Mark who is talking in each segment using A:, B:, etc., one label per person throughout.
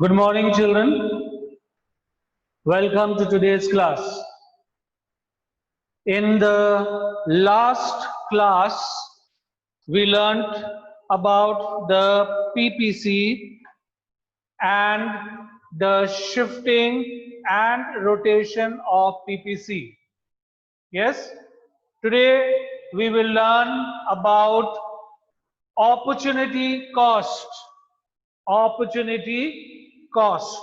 A: Good morning, children. Welcome to today's class. In the last class, we learned about the PPC and the shifting and rotation of PPC. Yes? Today, we will learn about opportunity cost. Opportunity cost.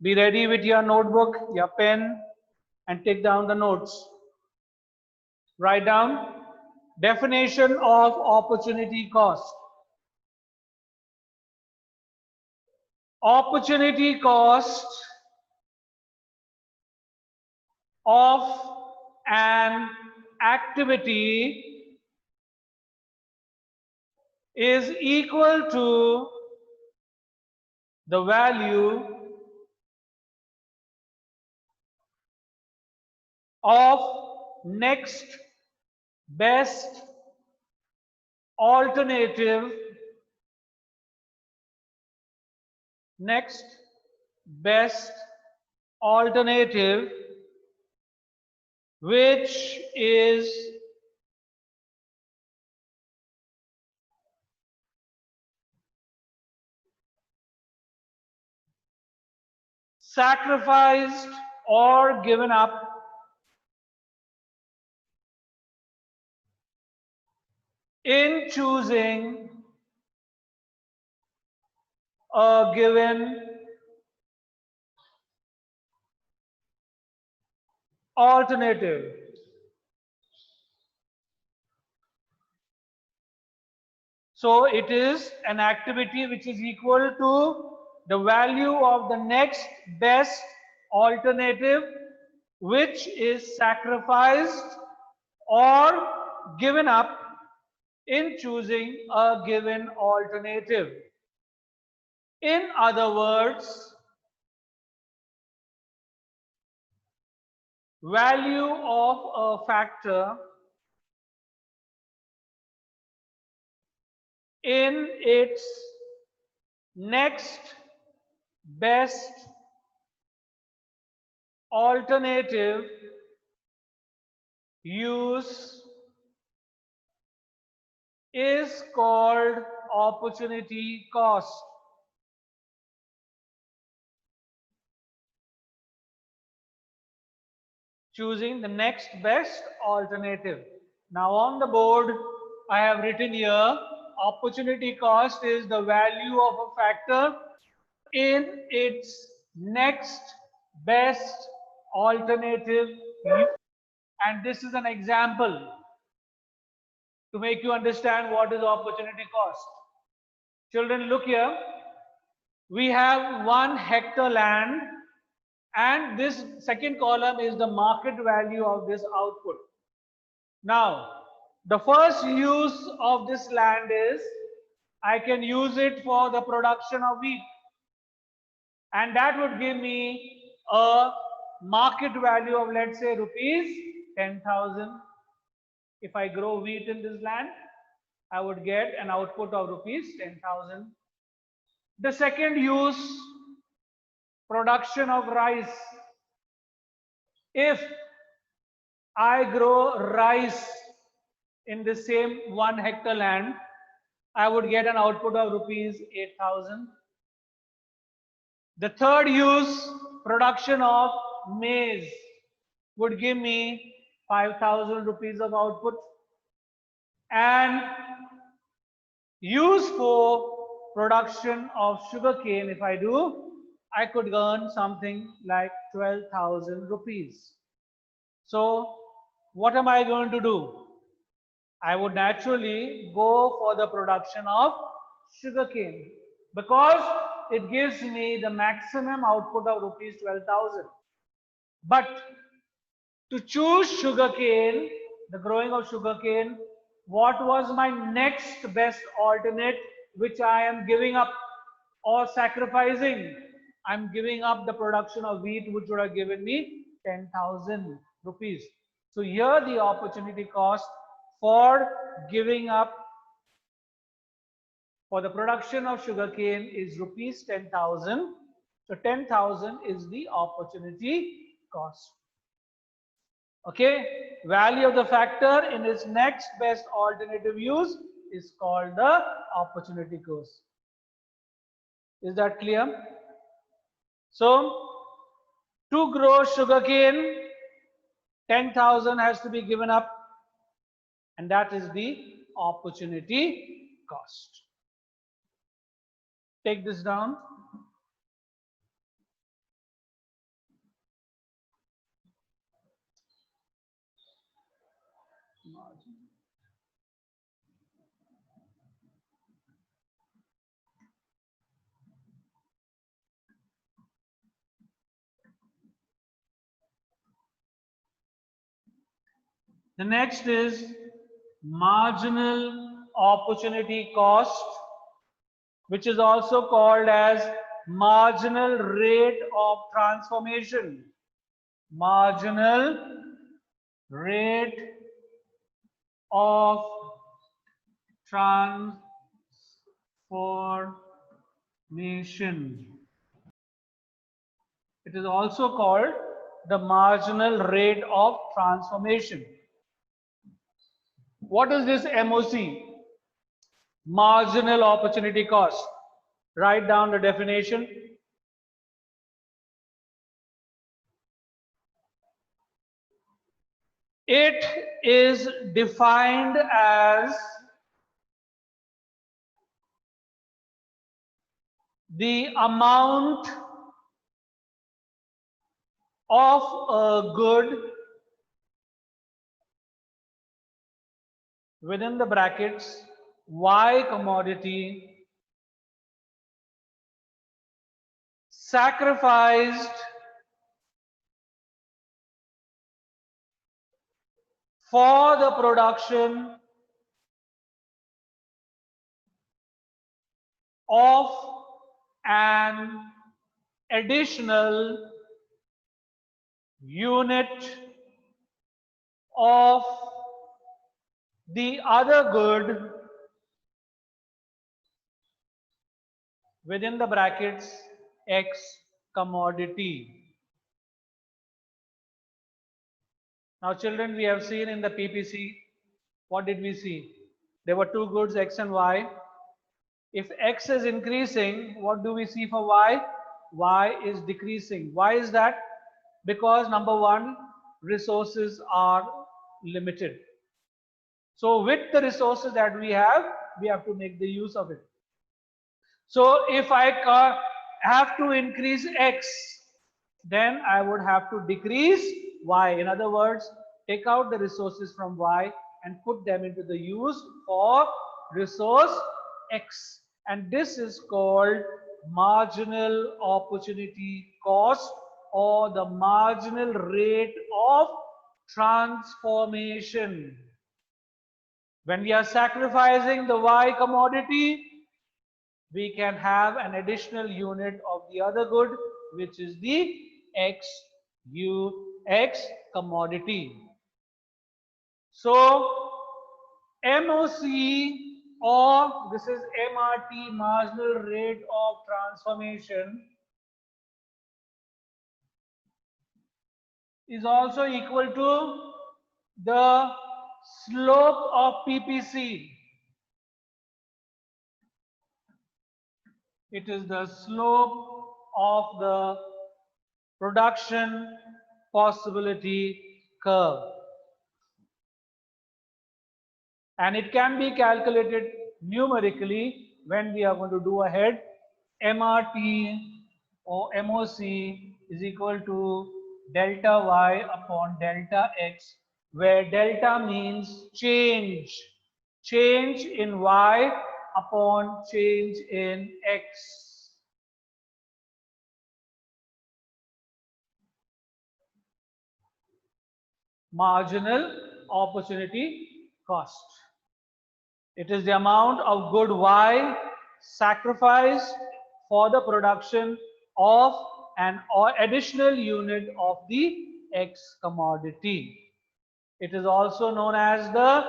A: Be ready with your notebook, your pen, and take down the notes. Write down definition of opportunity cost. Opportunity cost of an activity is equal to the value of next best alternative, next best alternative, which is sacrificed or given up in choosing a given alternative. So it is an activity which is equal to the value of the next best alternative, which is sacrificed or given up in choosing a given alternative. In other words, value of a factor in its next best alternative use is called opportunity cost. Choosing the next best alternative. Now on the board, I have written here, opportunity cost is the value of a factor in its next best alternative use. And this is an example to make you understand what is opportunity cost. Children, look here. We have 1 hectare land, and this second column is the market value of this output. Now, the first use of this land is I can use it for the production of wheat, and that would give me a market value of, let's say, rupees 10,000. If I grow wheat in this land, I would get an output of rupees 10,000. The second use, production of rice. If I grow rice in the same 1 hectare land, I would get an output of rupees 8,000. The third use, production of maize, would give me 5,000 rupees of output. And use for production of sugarcane, if I do, I could earn something like 12,000 rupees. So what am I going to do? I would naturally go for the production of sugarcane because it gives me the maximum output of rupees 12,000. But to choose sugarcane, the growing of sugarcane, what was my next best alternate which I am giving up or sacrificing? I'm giving up the production of wheat, which would have given me 10,000 rupees. So here the opportunity cost for giving up for the production of sugarcane is rupees 10,000. So 10,000 is the opportunity cost. Okay, value of the factor in its next best alternative use is called the opportunity cost. Is that clear? So to grow sugarcane, 10,000 has to be given up, and that is the opportunity cost. Take this down. The next is marginal opportunity cost, which is also called as marginal rate of transformation. Marginal rate of transformation. It is also called the marginal rate of transformation. What is this MOC? Marginal opportunity cost. Write down the definition. It is defined as the amount of a good within the brackets Y commodity sacrificed for the production of an additional unit of the other good within the brackets X commodity. Now children, we have seen in the PPC, what did we see? There were two goods X and Y. If X is increasing, what do we see for Y? Y is decreasing. Why is that? Because number one, resources are limited. So with the resources that we have to make the use of it. So if I have to increase X, then I would have to decrease Y. In other words, take out the resources from Y and put them into the use for resource X. And this is called marginal opportunity cost, or the marginal rate of transformation. When we are sacrificing the Y commodity, we can have an additional unit of the other good, which is the X commodity. So MOC, or this is MRT, marginal rate of transformation, is also equal to the slope of PPC. It is the slope of the production possibility curve. And it can be calculated numerically when we are going to do ahead. MRT or MOC is equal to delta Y upon delta X, where delta means change in Y upon change in X. Marginal opportunity cost. It is the amount of good Y sacrificed for the production of an additional unit of the X commodity. It is also known as the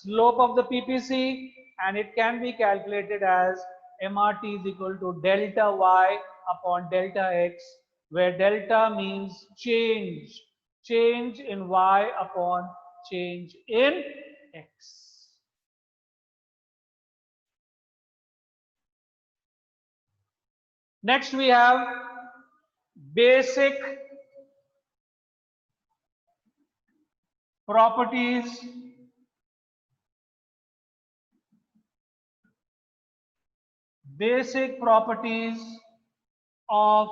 A: slope of the PPC, and it can be calculated as MRT is equal to delta y upon delta x, where delta means change in y upon change in x. Next we have basic properties of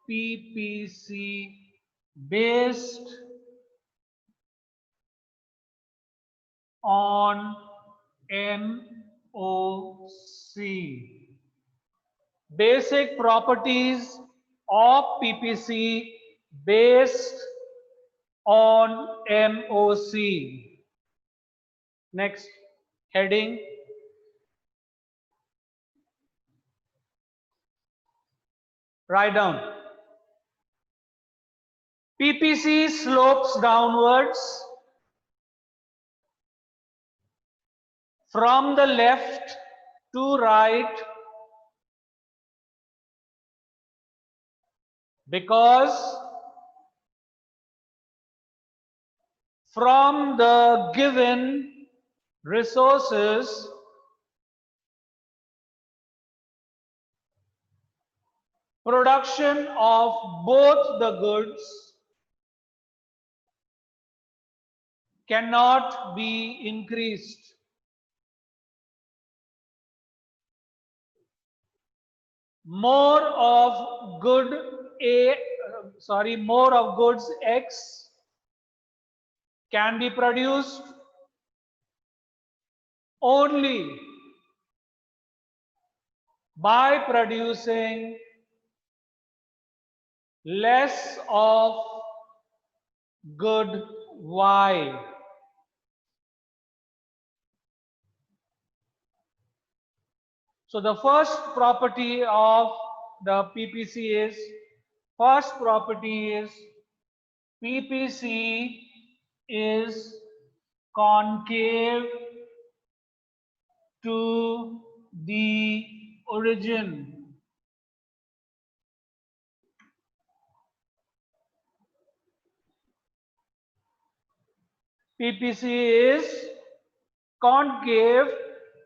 A: PPC based on MOC. Basic properties of PPC based on MOC. Next heading. Write down. PPC slopes downwards from the left to right because from the given resources production of both the goods cannot be increased. More of goods X can be produced only by producing less of good Y. So the first property of the PPC is, PPC is concave to the origin. PPC is concave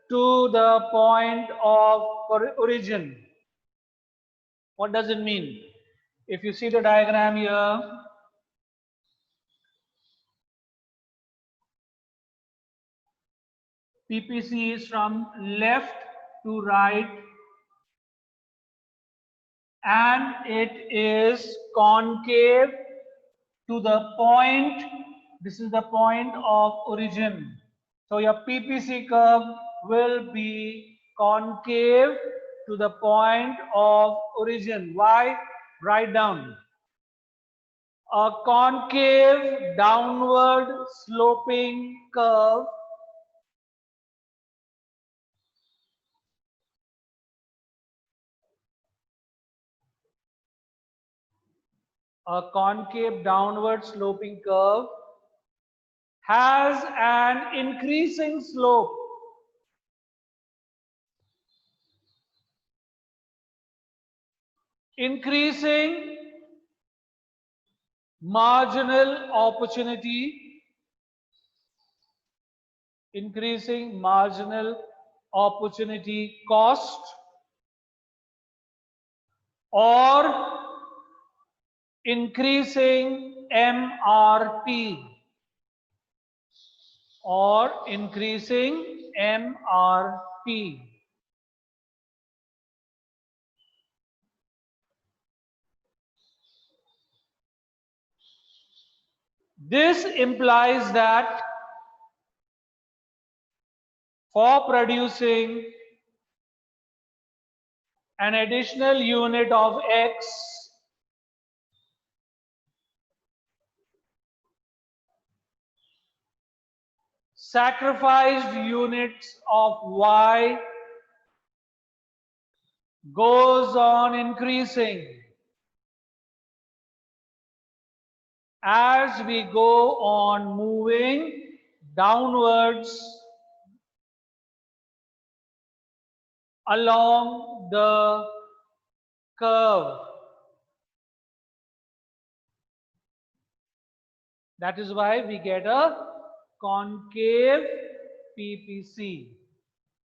A: to the point of origin. What does it mean? If you see the diagram here, PPC is from left to right and it is concave to the point. This is the point of origin. So your PPC curve will be concave to the point of origin. Why? Write down. A concave downward sloping curve has an increasing slope. Increasing marginal opportunity cost or increasing MRP This implies that for producing an additional unit of X, sacrificed units of Y goes on increasing as we go on moving downwards along the curve. That is why we get a concave PPC.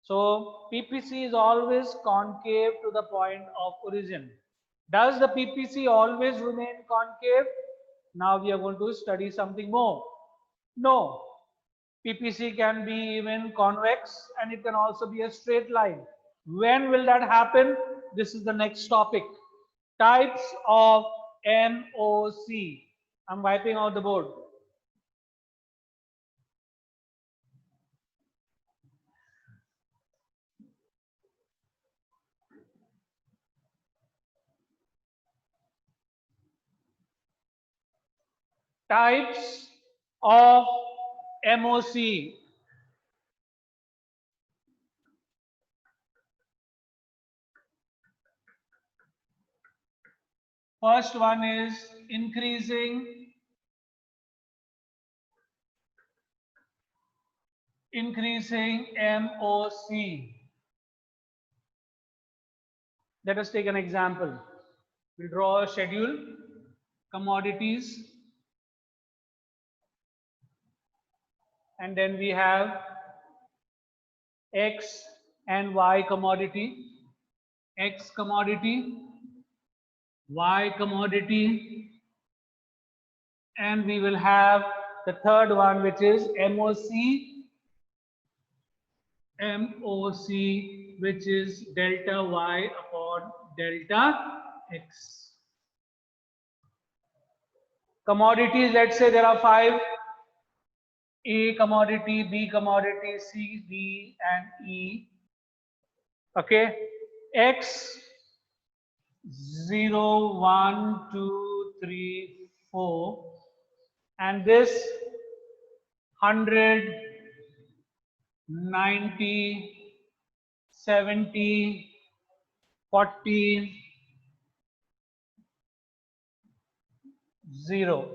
A: So PPC is always concave to the point of origin. Does the PPC always remain concave? Now we are going to study something more. No. PPC can be even convex and it can also be a straight line. When will that happen? This is the next topic. Types of MOC. I'm wiping out the board. Types of MOC. First one is increasing MOC. Let us take an example. We'll draw a schedule, commodities, and then we have X and Y commodity, X commodity, Y commodity, and we will have the third one, which is MOC, which is delta Y upon delta X. Commodities, let's say there are 5: A commodity, B commodity, C, D, and E. Okay, X 0, 1, 2, 3, 4, and this 100, 90, 70, 40, 0.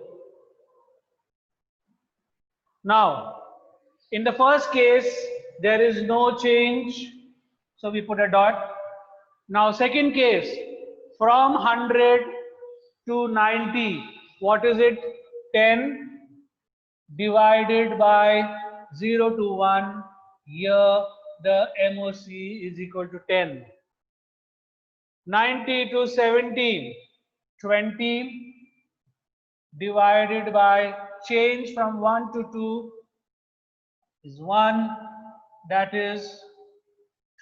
A: Now, in the first case, there is no change, so we put a dot. Now, second case, from 100 to 90, what is it? 10 divided by 0 to 1. Here, the MOC is equal to 10. 90 to 70, 20 divided by change from 1 to 2 is 1, that is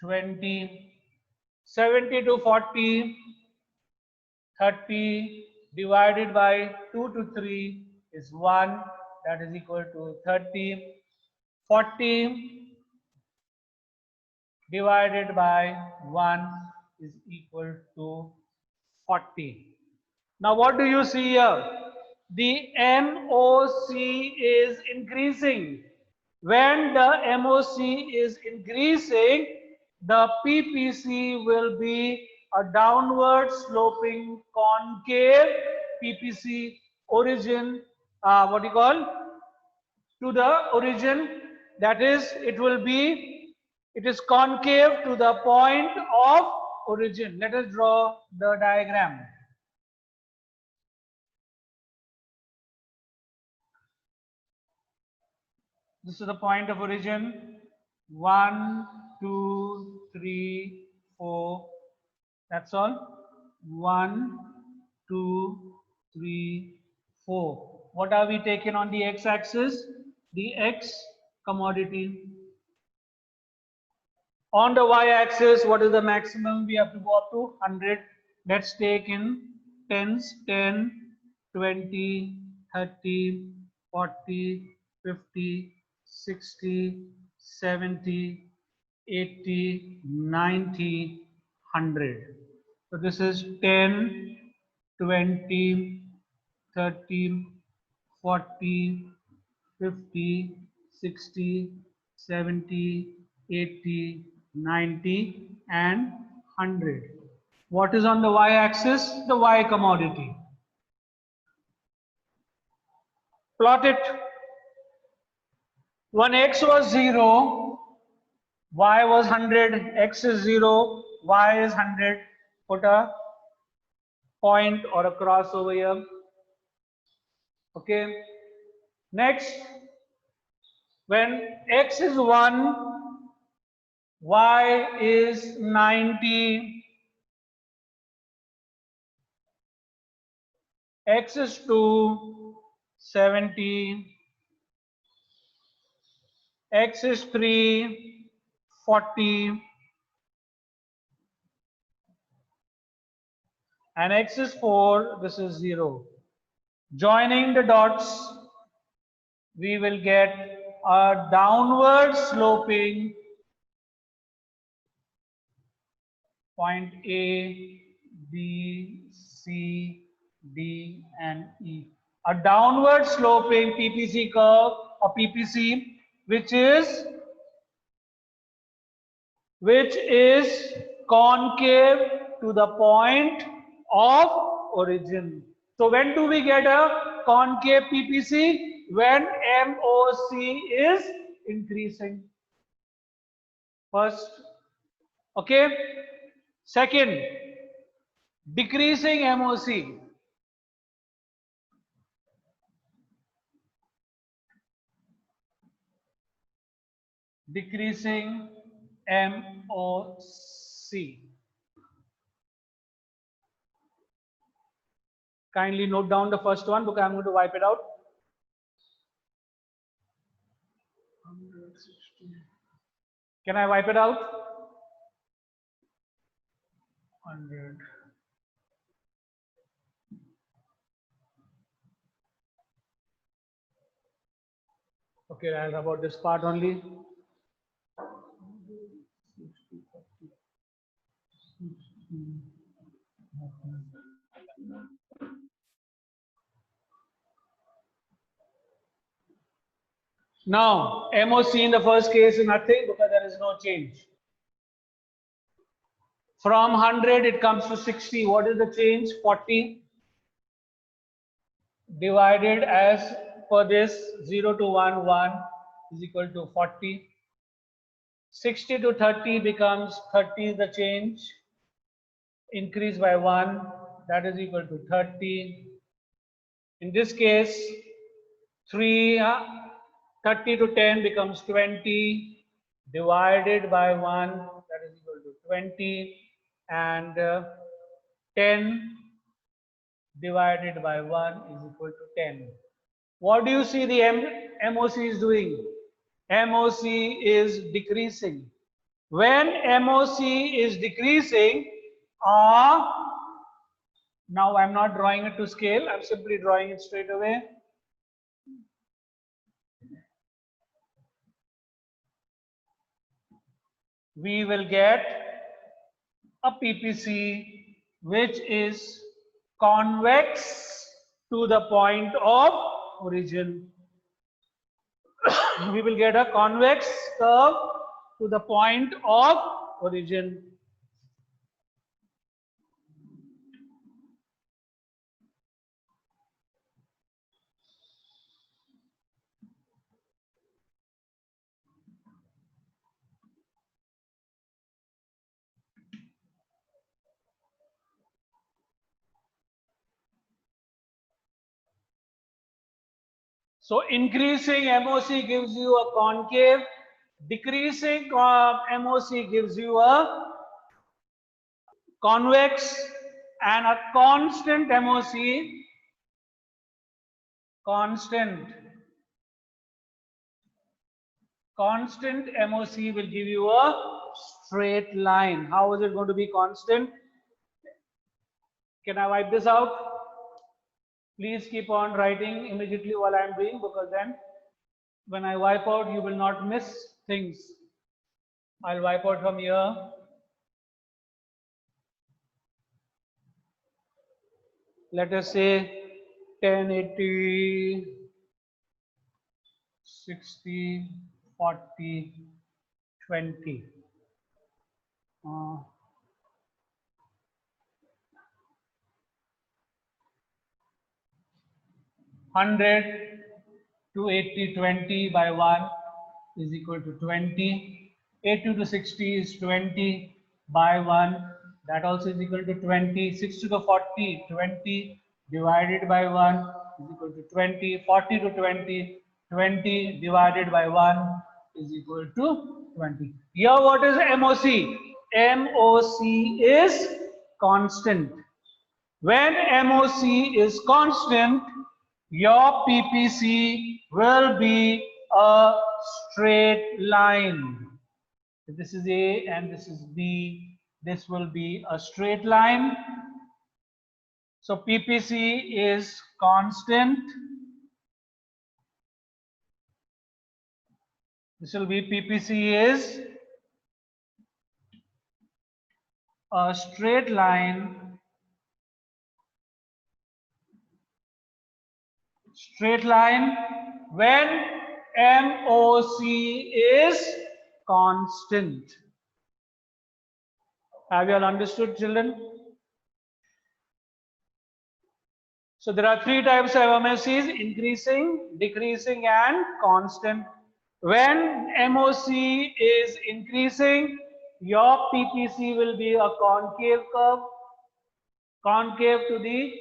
A: 20. 70 to 40, 30 divided by 2 to 3 is 1, that is equal to 30. 40 divided by 1 is equal to 40. Now what do you see here? The MOC is increasing. When the MOC is increasing, the PPC will be a downward sloping concave PPC origin, what do you call? To the origin, that is, it is concave to the point of origin. Let us draw the diagram. This is the point of origin. 1, 2, 3, 4. That's all. 1, 2, 3, 4. What are we taking on the x-axis? The X commodity. On the y-axis, what is the maximum? We have to go up to 100. Let's take in tens: 10, 20, 30, 40, 50, 60, 70, 80, 90, 100. So this is 10, 20, 30, 40, 50, 60, 70, 80, 90, and 100. What is on the y-axis? The Y commodity. Plot it. When X was 0, Y was 100, X is 0, Y is 100. Put a point or a cross over here. Okay. Next, when X is 1, Y is 90, X is 2, 70, X is 3, 40, and X is 4, this is 0. Joining the dots, we will get a downward sloping point A, B, C, D, and E. A downward sloping PPC curve or PPC, which is concave to the point of origin. So when do we get a concave PPC? When MOC is increasing. First, okay. Second, decreasing MOC. Decreasing MOC. Kindly note down the first one because I'm going to wipe it out. 160. Can I wipe it out? 100. Okay, I'll about this part only. Now, MOC in the first case is nothing because there is no change. From 100, it comes to 60. What is the change? 40 divided as per this 0 to 1, 1 is equal to 40. 60 to 30 becomes 30 is the change. Increase by 1, that is equal to 30. In this case, 30 to 10 becomes 20 divided by 1, that is equal to 20, and 10 divided by 1 is equal to 10. What do you see the MOC is doing? MOC is decreasing. When MOC is decreasing, now I'm not drawing it to scale, I'm simply drawing it straight away. We will get a PPC which is convex to the point of origin. We will get a convex curve to the point of origin. So increasing MOC gives you a concave, decreasing MOC gives you a convex, and a constant MOC, constant MOC will give you a straight line. How is it going to be constant? Can I wipe this out? Please keep on writing immediately while I am doing, because then when I wipe out, you will not miss things. I'll wipe out from here. Let us say 10, 80, 60, 40, 20. 100 to 80, 20 by 1 is equal to 20. 80 to 60 is 20 by 1. That also is equal to 20. 60 to 40, 20 divided by 1 is equal to 20. 40 to 20, 20 divided by 1 is equal to 20. Here what is MOC? MOC is constant. When MOC is constant, your PPC will be a straight line. If this is A and this is B, this will be a straight line. So PPC is constant. This will be PPC is a straight line. Straight line when MOC is constant. Have you all understood, children? So there are three types of MOCs: increasing, decreasing, and constant. When MOC is increasing, your PPC will be a concave curve, concave to the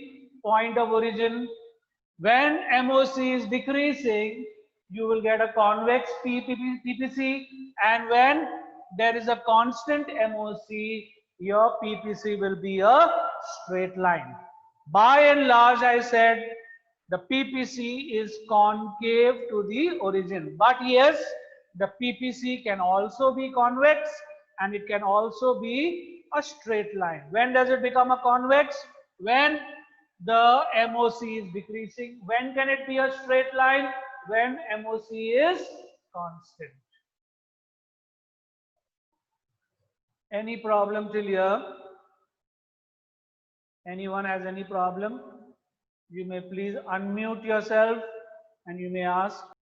A: point of origin. When MOC is decreasing, you will get a convex PPC, and when there is a constant MOC, your PPC will be a straight line. By and large, I said the PPC is concave to the origin. But yes, the PPC can also be convex and it can also be a straight line. When does it become a convex? When the MOC is decreasing. When can it be a straight line? When MOC is constant. Any problem till here? Anyone has any problem? You may please unmute yourself and you may ask.